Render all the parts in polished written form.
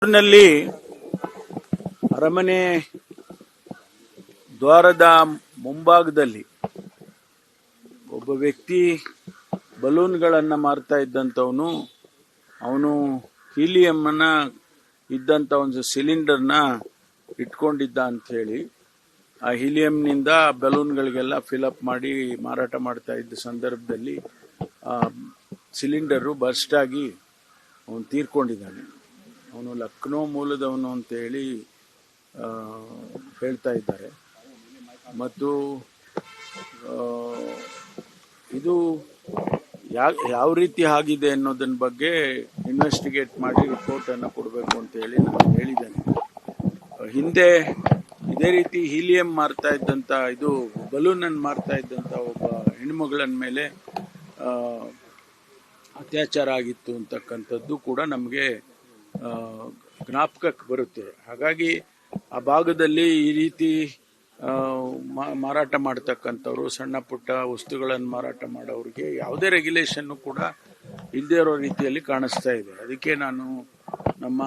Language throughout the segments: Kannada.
ನಲ್ಲಿ ಅರಮನೆ ದ್ವಾರದ ಮುಂಭಾಗದಲ್ಲಿ ಒಬ್ಬ ವ್ಯಕ್ತಿ ಬಲೂನ್ಗಳನ್ನು ಮಾರ್ತಾ ಇದ್ದಂಥವನು ಅವನು ಹೀಲಿಯಂನ ಇದ್ದಂಥ ಒಂದು ಸಿಲಿಂಡರ್ನ ಇಟ್ಕೊಂಡಿದ್ದ ಅಂತ ಹೇಳಿ ಆ ಹೀಲಿಯಂನಿಂದ ಬಲೂನ್ಗಳಿಗೆಲ್ಲ ಫಿಲಪ್ ಮಾಡಿ ಮಾರಾಟ ಮಾಡ್ತಾ ಇದ್ದ ಸಂದರ್ಭದಲ್ಲಿ ಆ ಸಿಲಿಂಡರು ಬರ್ಸ್ಟ್ ಆಗಿ ಅವನು ತೀರ್ಕೊಂಡಿದ್ದಾನೆ. ಅವನು ಲಕ್ನೋ ಮೂಲದವನು ಅಂತ ಹೇಳಿ ಹೇಳ್ತಾ ಇದ್ದಾರೆ. ಮತ್ತು ಇದು ಯಾವ ರೀತಿ ಆಗಿದೆ ಅನ್ನೋದನ್ನ ಬಗ್ಗೆ ಇನ್ವೆಸ್ಟಿಗೇಟ್ ಮಾಡಿ ರಿಪೋರ್ಟನ್ನು ಕೊಡಬೇಕು ಅಂತ ಹೇಳಿ ನಾನು ಹೇಳಿದ್ದೇನೆ. ಹಿಂದೆ ಇದೇ ರೀತಿ ಹೀಲಿಯಂ ಮಾರ್ತಾ ಇದ್ದಂಥ ಬಲೂನನ್ನು ಮಾರ್ತಾ ಇದ್ದಂಥ ಒಬ್ಬ ಹೆಣ್ಮಗಳ ಮೇಲೆ ಅತ್ಯಾಚಾರ ಆಗಿತ್ತು ಅಂತಕ್ಕಂಥದ್ದು ಕೂಡ ನಮಗೆ ಜ್ಞಾಪಕಕ್ಕೆ ಬರುತ್ತೆ. ಹಾಗಾಗಿ ಆ ಭಾಗದಲ್ಲಿ ಈ ರೀತಿ ಮಾರಾಟ ಮಾಡ್ತಕ್ಕಂಥವ್ರು, ಸಣ್ಣ ಪುಟ್ಟ ವಸ್ತುಗಳನ್ನು ಮಾರಾಟ ಮಾಡೋರಿಗೆ ಯಾವುದೇ ರೆಗ್ಯುಲೇಷನ್ನು ಕೂಡ ಇಲ್ಲದೇ ಇರೋ ರೀತಿಯಲ್ಲಿ ಕಾಣಿಸ್ತಾ ಇದೆ. ಅದಕ್ಕೆ ನಾನು ನಮ್ಮ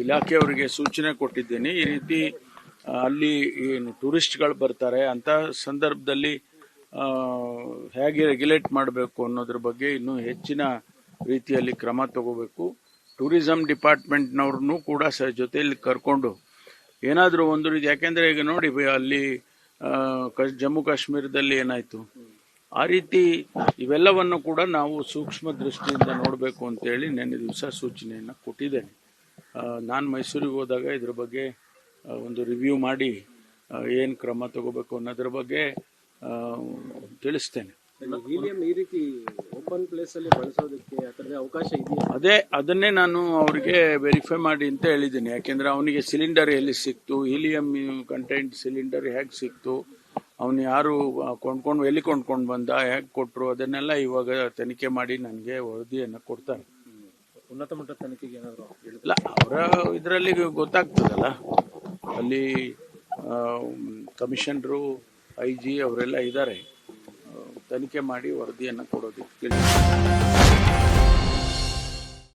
ಇಲಾಖೆಯವರಿಗೆ ಸೂಚನೆ ಕೊಟ್ಟಿದ್ದೇನೆ. ಈ ರೀತಿ ಅಲ್ಲಿ ಏನು ಟೂರಿಸ್ಟ್ಗಳು ಬರ್ತಾರೆ ಅಂತ ಸಂದರ್ಭದಲ್ಲಿ ಹೇಗೆ ರೆಗ್ಯುಲೇಟ್ ಮಾಡಬೇಕು ಅನ್ನೋದ್ರ ಬಗ್ಗೆ ಇನ್ನೂ ಹೆಚ್ಚಿನ ರೀತಿಯಲ್ಲಿ ಕ್ರಮ ತಗೋಬೇಕು. ಟೂರಿಸಂ ಡಿಪಾರ್ಟ್ಮೆಂಟ್ನವ್ರನ್ನೂ ಕೂಡ ಜೊತೆಯಲ್ಲಿ ಕರ್ಕೊಂಡು ಏನಾದರೂ ಒಂದು ರೀತಿ, ಯಾಕೆಂದರೆ ಈಗ ನೋಡಿ ಅಲ್ಲಿ ಜಮ್ಮು ಕಾಶ್ಮೀರದಲ್ಲಿ ಏನಾಯಿತು, ಆ ರೀತಿ ಇವೆಲ್ಲವನ್ನು ಕೂಡ ನಾವು ಸೂಕ್ಷ್ಮ ದೃಷ್ಟಿಯಿಂದ ನೋಡಬೇಕು ಅಂತೇಳಿ ನಿನ್ನೆ ದಿವಸ ಸೂಚನೆಯನ್ನು ಕೊಟ್ಟಿದ್ದೇನೆ. ನಾನು ಮೈಸೂರಿಗೆ ಹೋದಾಗ ಇದ್ರ ಬಗ್ಗೆ ಒಂದು ರಿವ್ಯೂ ಮಾಡಿ ಏನು ಕ್ರಮ ತಗೋಬೇಕು ಅನ್ನೋದ್ರ ಬಗ್ಗೆ ತಿಳಿಸ್ತೇನೆ. ಈ ರೀತಿ ಓಪನ್ ಪ್ಲೇಸ್ ಅಲ್ಲಿ ಬಳಸೋದಕ್ಕೆ ಅವಕಾಶ ಇದೆಯಾ? ಅದನ್ನೇ ನಾನು ಅವರಿಗೆ ವೆರಿಫೈ ಮಾಡಿ ಅಂತ ಹೇಳಿದ್ದೀನಿ. ಯಾಕೆಂದ್ರೆ ಅವನಿಗೆ ಸಿಲಿಂಡರ್ ಎಲ್ಲಿ ಸಿಕ್ತು, ಹೀಲಿಯಂ ಕಂಟೆಂಟ್ ಸಿಲಿಂಡರ್ ಹೇಗೆ ಸಿಕ್ತು, ಅವನು ಯಾರು ಎಲ್ಲಿ ಕೊಂಡ್ಕೊಂಡು ಬಂದ, ಹೇಗೆ ಕೊಟ್ಟರು, ಅದನ್ನೆಲ್ಲ ಇವಾಗ ತನಿಖೆ ಮಾಡಿ ನನಗೆ ವರದಿಯನ್ನು ಕೊಡ್ತಾರೆ. ಉನ್ನತ ಮಟ್ಟದ ತನಿಖೆಗೆ ಏನಾದರೂ ಇಲ್ಲ, ಅವರ ಇದರಲ್ಲಿ ಗೊತ್ತಾಗ್ತದಲ್ಲ, ಅಲ್ಲಿ ಕಮಿಷನರು, IG ಅವರೆಲ್ಲ ಇದ್ದಾರೆ. ತನಿಖೆ ಮಾಡಿ ವರದಿಯನ್ನು ಕೊಡೋದಕ್ಕೆ